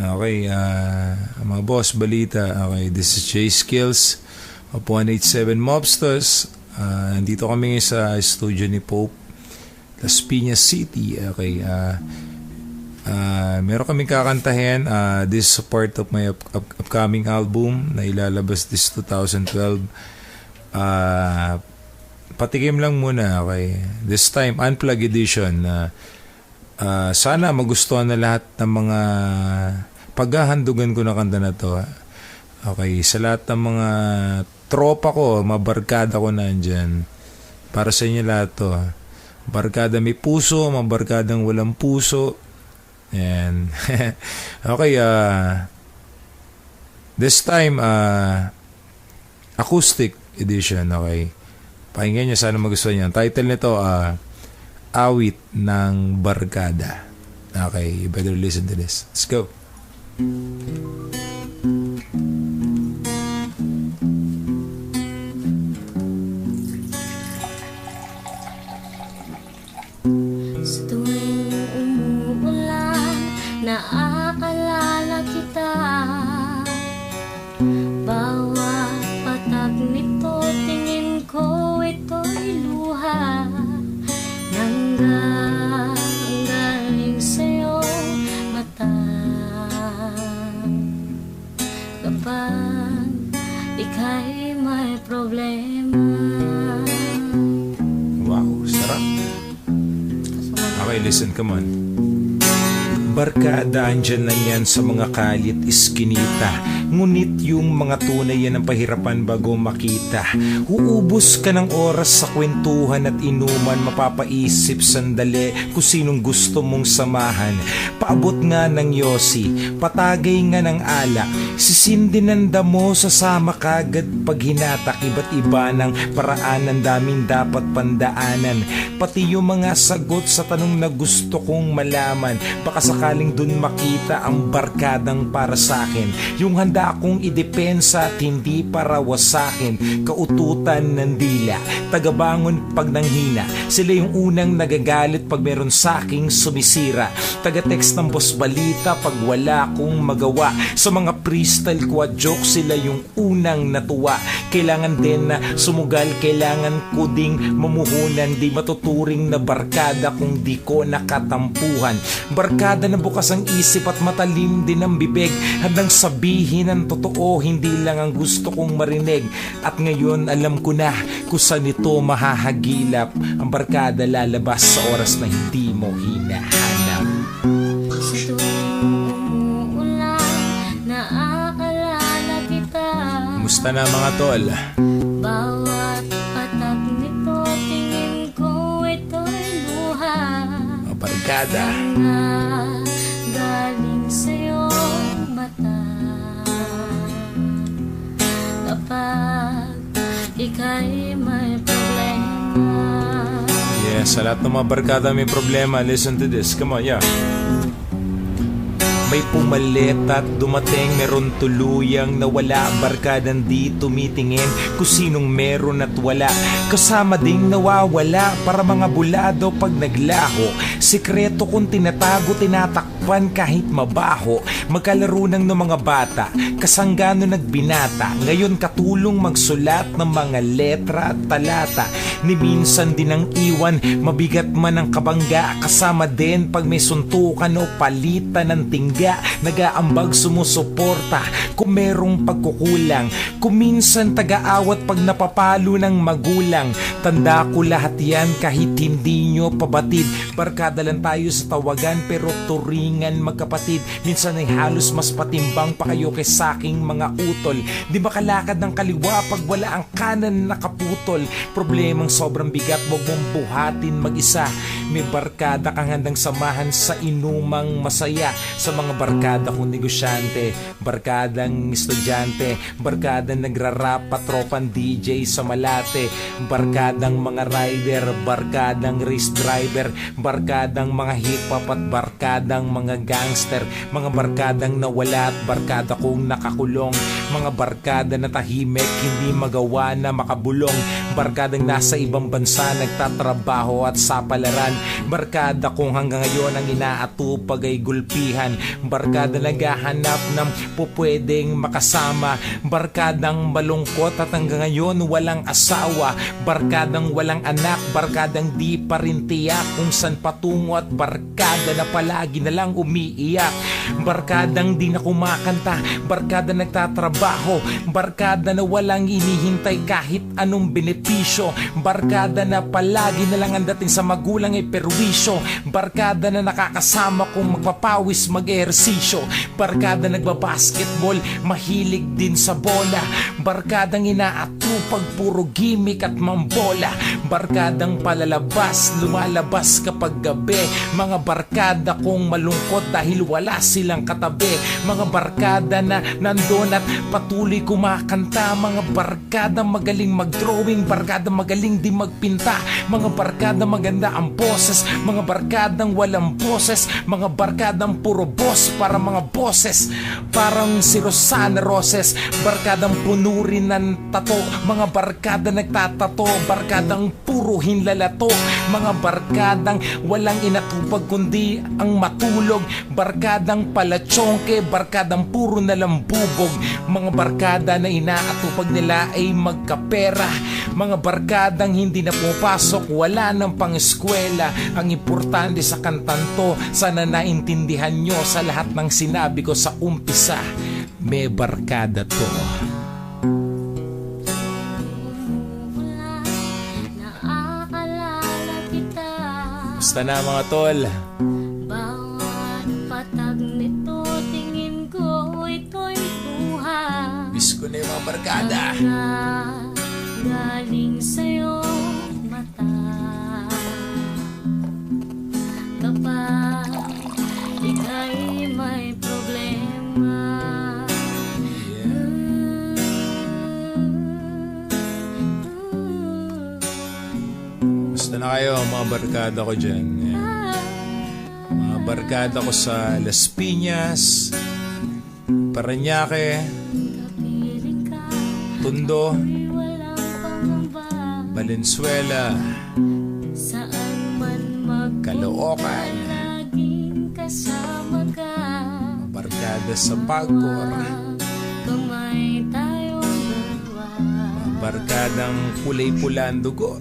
Okay, mga boss, balita. Okay, this is Jay Skills of 187 Mobsters. Nandito kami sa studio ni Pope, Las Piñas City. Okay, meron kaming kakantahin. This is part of my upcoming album na ilalabas this 2012. Patikim lang muna, okay. This time, Unplugged Edition. Sana magustuhan na lahat ng mga paghahandugan ko na kanta na to. Okay, sa lahat ng mga tropa ko, mabarkada ko nandyan. Para sa inyo lahat to. Barkada may puso, mabarkadang walang puso. Ayan. Okay, this time, acoustic edition, okay. Pakinggan nyo, sana magustuhan nyo. Ang title nito, Awit ng Barkada. Okay, you better listen to this. Let's go. Sa tuwing umuulan, naaalala kita. Bawat patag nito, tingin ko ito'y luha. Nanggaling sa'yo mata. Kapag ika'y may problema. Wow, sarap. Okay, listen, come on. Barkada, andyan na yan sa mga kalit iskinita. Ngunit yung mga tunay yan ang pahirapan bago makita. Uubos ka ng oras sa kwentuhan at inuman. Mapapaisip sandali kung sinong gusto mong samahan. Paabot nga ng yosi, patagay nga ng alak. Sisindi ng damo, sasama kagad pag hinatak. Iba't iba ng paraan, ang daming dapat pandaanan. Pati yung mga sagot sa tanong na gusto kong malaman. Baka sakaling dun makita ang barkadang para sa'kin. Yung handa akong idepensa at hindi para wasakin. Kaututan ng dila, tagabangon pag nanghina. Sila yung unang nagagalit pag meron sa'king sumisira. Taga-text ng boss balita pag wala kong magawa. Sa mga freestyle ko at joke, sila yung unang natuwa. Kailangan din na sumugal, kailangan ko ding mamuhunan. Di matuturing na barkada kung di ko nakatampuhan. Barkada na bukas ang isip at matalim din ang bibig. Handang sabihin ang totoo, hindi lang ang gusto kong marinig. At ngayon alam ko na kung saan ito mahahagilap. Ang barkada lalabas sa oras na hindi mo hinahanap. Sa tuwing umuulan, naaalala kita. Kumusta na mga tol? Bawat patag nito, tingin ko ito'y luha. Mga barkada. Galing sa'yo mata. Kapag ika'y may problema. Yes, sa lahat ng mga barkada may problema, listen to this. Come on, yeah. May pumalit at dumating, meron tuluyang nawala. Barkadang di tumitingin kung sinong meron at wala. Kasama ding nawawala para mga bulado pag naglaho. Sikreto kung tinatago, tinatakpan kahit mabaho. Magkalaro ng mga bata, kasanggano nagbinata. Ngayon katulong magsulat ng mga letra at talata. Ni minsan din ang iwan, mabigat man ang kabangga. Kasama din pag may suntukan o palitan ng tingga. Nagaambag sumusuporta kung merong pagkukulang. Kung minsan taga-awat pag napapalo ng magulang. Tanda ko lahat yan kahit hindi nyo pabatid. Barkada lang tayo sa tawagan pero turingan magkapatid. Minsan ay halos mas patimbang pa kayo kay saking mga utol. Di makalakad ng kaliwa pag wala ang kanan nakaputol. Problemang sobrang bigat, wag mong buhatin mag-isa. May barkada kang handang samahan sa inumang masaya. Sa mga barkada kong negosyante, barkadang estudyante, barkadang nagrarap, patropan DJ sa Malate, barkadang mga rider, barkadang race driver, barkadang mga hip-hop at barkadang mga gangster, mga barkadang nawala at barkada kong nakakulong, mga barkada na tahimik, hindi magawa na makabulong, Barkadang nasa ibang bansa, nagtatrabaho at sa palaran. Barkada kung hanggang ngayon ang inaatupag ay gulpihan. Barkada naghahanap ng pupwedeng makasama. Barkadang malungkot at hanggang ngayon walang asawa. Barkadang walang anak, barkadang di pa rin tiyak kung saan patungo. At barkada na palagi na lang umiiyak. Barkadang di na kumakanta, barkada nagtatrabaho. Barkada na walang inihintay kahit anong benepisyo. Barkada na palagi na lang ang dating sa magulang ay perwisyo. Barkada na nakakasama kung magpapawis mag-ehersisyo. Barkada nagbabasketball, mahilig din sa bola. Barkadang inaatupag, puro gimmick at mambola. Barkadang palalabas, lumalabas kapag gabi. Mga barkada kong malungkot dahil wala silang katabi. Mga barkada na nandun at patuloy kumakanta. Mga barkada magaling mag-drawing, barkada magaling di magpinta. Mga barkada maganda ang boses, mga barkadang walang boses. Mga barkadang puro boss para mga boses. Parang si Rosana Roses, barkadang puno rin ng tato. Mga barkada nagtatato, barkadang puro hinlalato. Mga barkadang walang inatupag kundi ang matulog. Barkadang palatsongke, barkadang puro na lambubog. Mga barkada na inaatupag nila ay magkapera. Mga barkadang hindi na pumapasok, wala nang pang-eskwela. Ang importante sa kantang to, sana naintindihan nyo sa lahat ng sinabi ko sa umpisa, may barkada to. Naaalala kita. Basta na mga tol. Bawat patag nito, tingin ko ito'y buhay. Miss ko na yung mga barkada. Galing sa'yo mata. Kapag ika'y may problema, Basta na kayo mga barkada ko dyan. Mga barkada ko sa Las Piñas, Parañaque, kapiling ka, Tondo, ako'y walang pangamba. Valenzuela, Saan man magpunta, Caloocan, laging kasama ka. barkada sa Pagcor, Kamay tayong dalawa. barkadang kulay pula ang dugo.